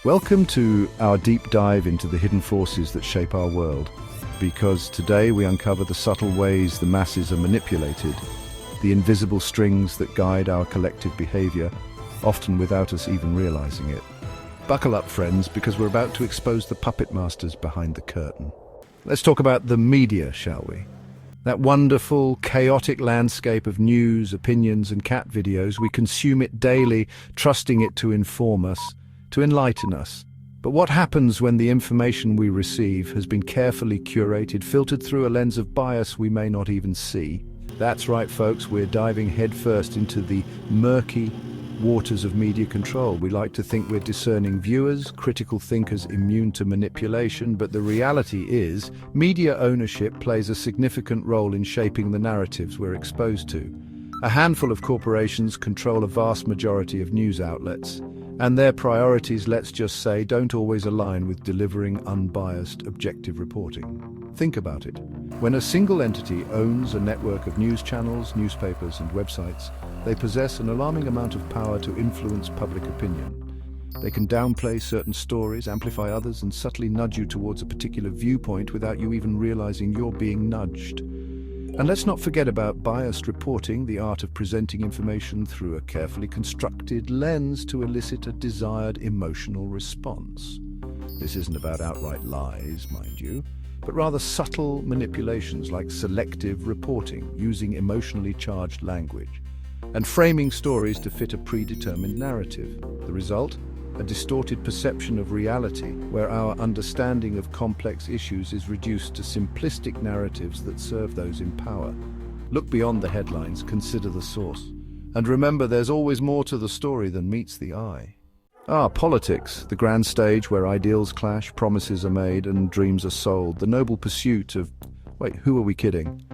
Welcome to our deep dive into the hidden forces that shape our world, because today we uncover the subtle ways the masses are manipulated, the invisible strings that guide our collective behavior, often without us even realizing it. Buckle up, friends, because we're about to expose the puppet masters behind the curtain. Let's talk about the media, shall we? That wonderful, chaotic landscape of news, opinions, and cat videos. We consume it daily, trusting it to inform us, to enlighten us. But what happens when the information we receive has been carefully curated, filtered through a lens of bias we may not even see? That's right, folks, we're diving headfirst into the murky waters of media control. We like to think we're discerning viewers, critical thinkers immune to manipulation, but the reality is, media ownership plays a significant role in shaping the narratives we're exposed to. A handful of corporations control a vast majority of news outlets, and their priorities, let's just say, don't always align with delivering unbiased, objective reporting. Think about it. When a single entity owns a network of news channels, newspapers, and websites, they possess an alarming amount of power to influence public opinion. They can downplay certain stories, amplify others, and subtly nudge you towards a particular viewpoint without you even realizing you're being nudged. And let's not forget about biased reporting, the art of presenting information through a carefully constructed lens to elicit a desired emotional response. This isn't about outright lies, mind you, but rather subtle manipulations like selective reporting, using emotionally charged language, and framing stories to fit a predetermined narrative. The result? A distorted perception of reality, where our understanding of complex issues is reduced to simplistic narratives that serve those in power. Look beyond the headlines, consider the source. And remember, there's always more to the story than meets the eye. Politics, the grand stage where ideals clash, promises are made, and dreams are sold. The noble pursuit of... Wait, who are we kidding?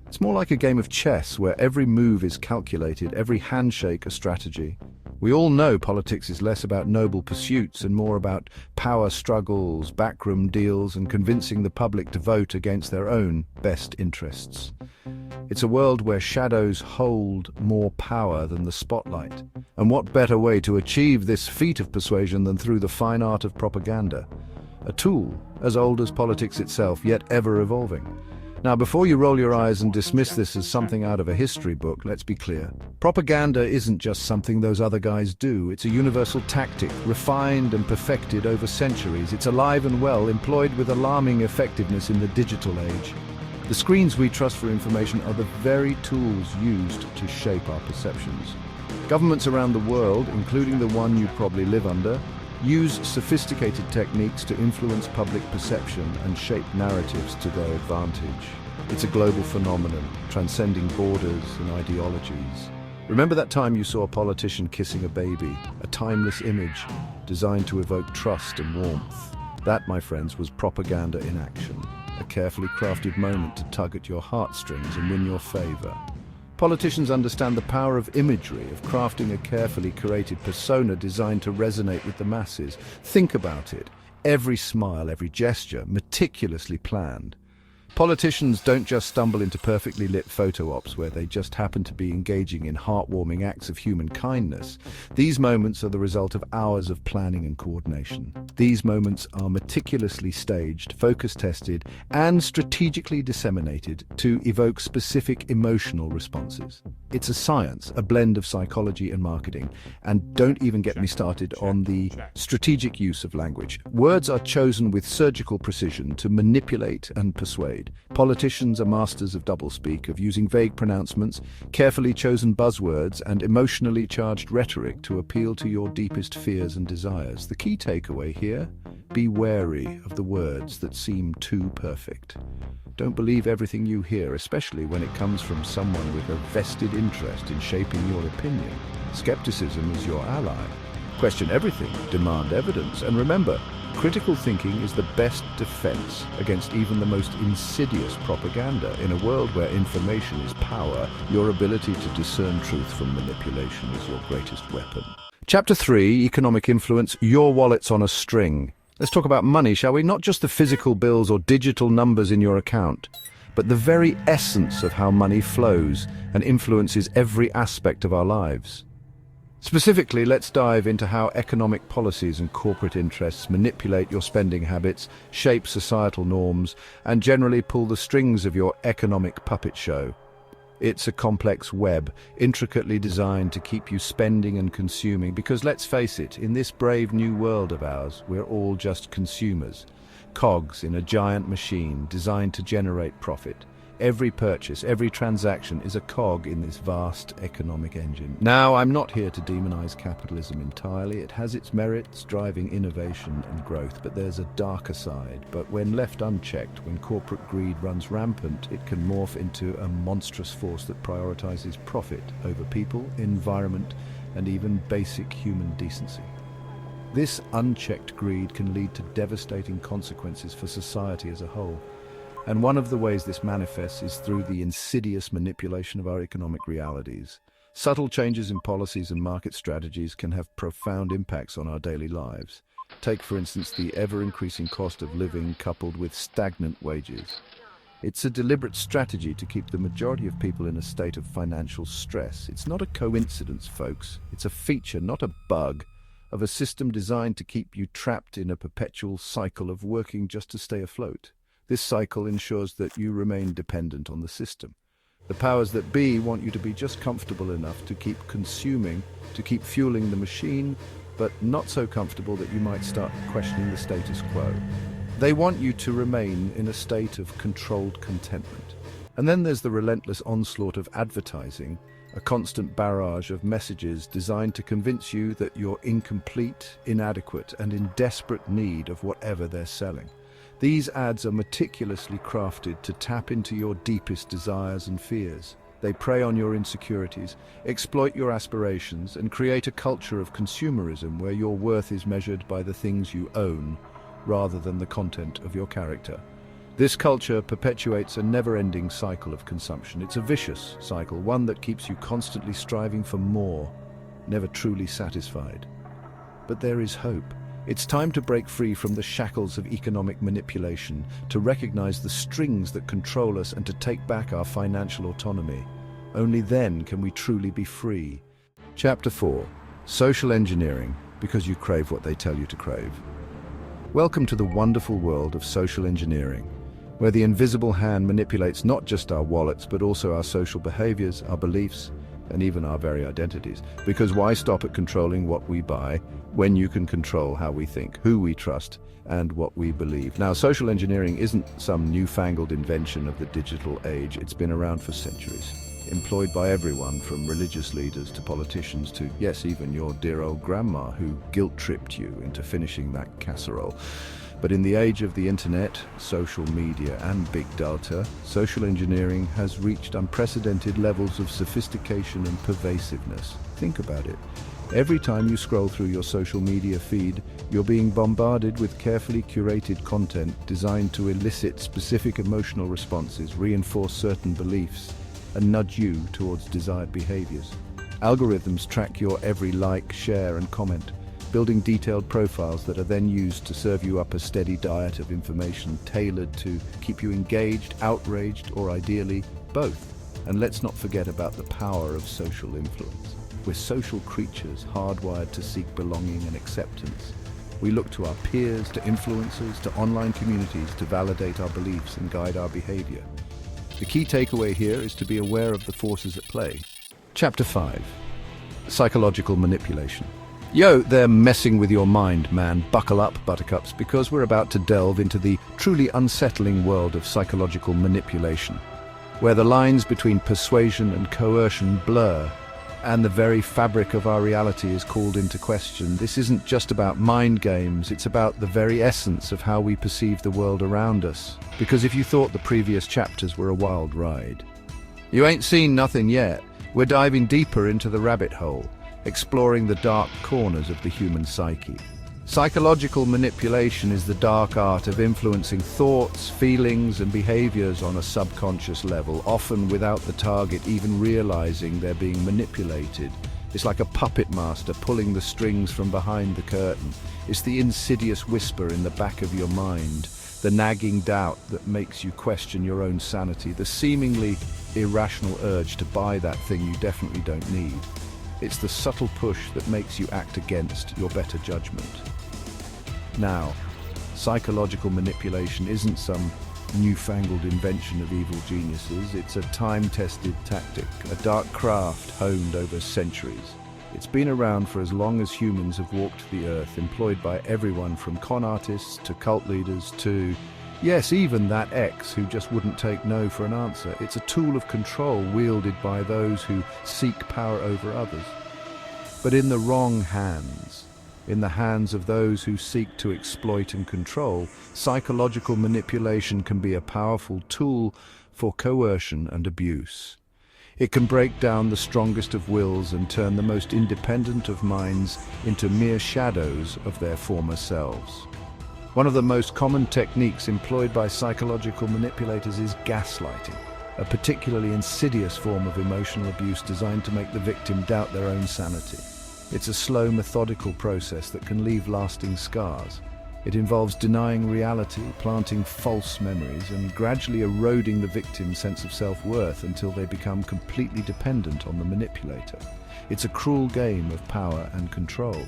It's more like a game of chess where every move is calculated, every handshake a strategy. We all know politics is less about noble pursuits and more about power struggles, backroom deals, and convincing the public to vote against their own best interests. It's a world where shadows hold more power than the spotlight. And what better way to achieve this feat of persuasion than through the fine art of propaganda? A tool as old as politics itself, yet ever evolving. Now, before you roll your eyes and dismiss this as something out of a history book, let's be clear. Propaganda isn't just something those other guys do. It's a universal tactic, refined and perfected over centuries. It's alive and well, employed with alarming effectiveness in the digital age. The screens we trust for information are the very tools used to shape our perceptions. Governments around the world, including the one you probably live under, use sophisticated techniques to influence public perception and shape narratives to their advantage. It's a global phenomenon, transcending borders and ideologies. Remember that time you saw a politician kissing a baby, a timeless image designed to evoke trust and warmth? That, my friends, was propaganda in action, a carefully crafted moment to tug at your heartstrings and win your favor. Politicians understand the power of imagery, of crafting a carefully curated persona designed to resonate with the masses. Think about it. Every smile, every gesture, meticulously planned. Politicians don't just stumble into perfectly lit photo ops where they just happen to be engaging in heartwarming acts of human kindness. These moments are the result of hours of planning and coordination. These moments are meticulously staged, focus-tested, and strategically disseminated to evoke specific emotional responses. It's a science, a blend of psychology and marketing. And don't even get me started on the strategic use of language. Words are chosen with surgical precision to manipulate and persuade. Politicians are masters of doublespeak, of using vague pronouncements, carefully chosen buzzwords, and emotionally charged rhetoric to appeal to your deepest fears and desires. The key takeaway here? Be wary of the words that seem too perfect. Don't believe everything you hear, especially when it comes from someone with a vested interest in shaping your opinion. Skepticism is your ally. Question everything, demand evidence, and remember, critical thinking is the best defense against even the most insidious propaganda. In a world where information is power, your ability to discern truth from manipulation is your greatest weapon. Chapter 3, Economic Influence, Your Wallet's on a String. Let's talk about money, shall we? Not just the physical bills or digital numbers in your account, but the very essence of how money flows and influences every aspect of our lives. Specifically, let's dive into how economic policies and corporate interests manipulate your spending habits, shape societal norms, and generally pull the strings of your economic puppet show. It's a complex web, intricately designed to keep you spending and consuming, because let's face it, in this brave new world of ours, we're all just consumers, cogs in a giant machine designed to generate profit. Every purchase, every transaction is a cog in this vast economic engine. Now, I'm not here to demonize capitalism entirely. It has its merits, driving innovation and growth, but there's a darker side. But when left unchecked, when corporate greed runs rampant, it can morph into a monstrous force that prioritizes profit over people, environment, and even basic human decency. This unchecked greed can lead to devastating consequences for society as a whole. And one of the ways this manifests is through the insidious manipulation of our economic realities. Subtle changes in policies and market strategies can have profound impacts on our daily lives. Take, for instance, the ever-increasing cost of living coupled with stagnant wages. It's a deliberate strategy to keep the majority of people in a state of financial stress. It's not a coincidence, folks. It's a feature, not a bug, of a system designed to keep you trapped in a perpetual cycle of working just to stay afloat. This cycle ensures that you remain dependent on the system. The powers that be want you to be just comfortable enough to keep consuming, to keep fueling the machine, but not so comfortable that you might start questioning the status quo. They want you to remain in a state of controlled contentment. And then there's the relentless onslaught of advertising, a constant barrage of messages designed to convince you that you're incomplete, inadequate, and in desperate need of whatever they're selling. These ads are meticulously crafted to tap into your deepest desires and fears. They prey on your insecurities, exploit your aspirations, and create a culture of consumerism where your worth is measured by the things you own, rather than the content of your character. This culture perpetuates a never-ending cycle of consumption. It's a vicious cycle, one that keeps you constantly striving for more, never truly satisfied. But there is hope. It's time to break free from the shackles of economic manipulation, to recognize the strings that control us, and to take back our financial autonomy. Only then can we truly be free. Chapter 4. Social Engineering, because you crave what they tell you to crave. Welcome to the wonderful world of social engineering, where the invisible hand manipulates not just our wallets, but also our social behaviors, our beliefs, and even our very identities. Because why stop at controlling what we buy when you can control how we think, who we trust, and what we believe? Now, social engineering isn't some newfangled invention of the digital age. It's been around for centuries, employed by everyone from religious leaders to politicians to, yes, even your dear old grandma who guilt-tripped you into finishing that casserole. But in the age of the internet, social media, and big data, social engineering has reached unprecedented levels of sophistication and pervasiveness. Think about it. Every time you scroll through your social media feed, you're being bombarded with carefully curated content designed to elicit specific emotional responses, reinforce certain beliefs, and nudge you towards desired behaviors. Algorithms track your every like, share, and comment, building detailed profiles that are then used to serve you up a steady diet of information tailored to keep you engaged, outraged, or ideally, both. And let's not forget about the power of social influence. We're social creatures hardwired to seek belonging and acceptance. We look to our peers, to influencers, to online communities to validate our beliefs and guide our behavior. The key takeaway here is to be aware of the forces at play. Chapter 5. Psychological Manipulation. Yo, they're messing with your mind, man. Buckle up, buttercups, because we're about to delve into the truly unsettling world of psychological manipulation, where the lines between persuasion and coercion blur, and the very fabric of our reality is called into question. This isn't just about mind games, it's about the very essence of how we perceive the world around us. Because if you thought the previous chapters were a wild ride, you ain't seen nothing yet. We're diving deeper into the rabbit hole, exploring the dark corners of the human psyche. Psychological manipulation is the dark art of influencing thoughts, feelings, and behaviors on a subconscious level, often without the target even realizing they're being manipulated. It's like a puppet master pulling the strings from behind the curtain. It's the insidious whisper in the back of your mind, the nagging doubt that makes you question your own sanity, the seemingly irrational urge to buy that thing you definitely don't need. It's the subtle push that makes you act against your better judgment. Now, psychological manipulation isn't some newfangled invention of evil geniuses. It's a time-tested tactic, a dark craft honed over centuries. It's been around for as long as humans have walked the earth, employed by everyone from con artists to cult leaders to, yes, even that ex who just wouldn't take no for an answer. It's a tool of control wielded by those who seek power over others. But in the wrong hands, in the hands of those who seek to exploit and control, psychological manipulation can be a powerful tool for coercion and abuse. It can break down the strongest of wills and turn the most independent of minds into mere shadows of their former selves. One of the most common techniques employed by psychological manipulators is gaslighting, a particularly insidious form of emotional abuse designed to make the victim doubt their own sanity. It's a slow, methodical process that can leave lasting scars. It involves denying reality, planting false memories, and gradually eroding the victim's sense of self-worth until they become completely dependent on the manipulator. It's a cruel game of power and control.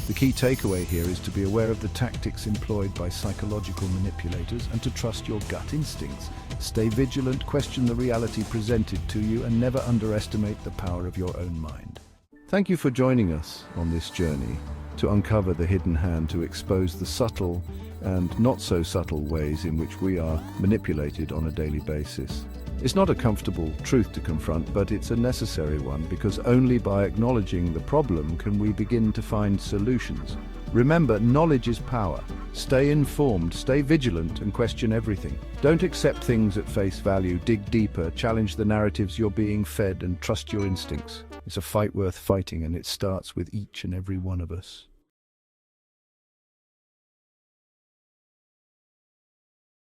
The key takeaway here is to be aware of the tactics employed by psychological manipulators and to trust your gut instincts. Stay vigilant, question the reality presented to you, and never underestimate the power of your own mind. Thank you for joining us on this journey to uncover the hidden hand, to expose the subtle and not so subtle ways in which we are manipulated on a daily basis. It's not a comfortable truth to confront, but it's a necessary one, because only by acknowledging the problem can we begin to find solutions. Remember, knowledge is power. Stay informed, stay vigilant, and question everything. Don't accept things at face value. Dig deeper, challenge the narratives you're being fed, and trust your instincts. It's a fight worth fighting, and it starts with each and every one of us.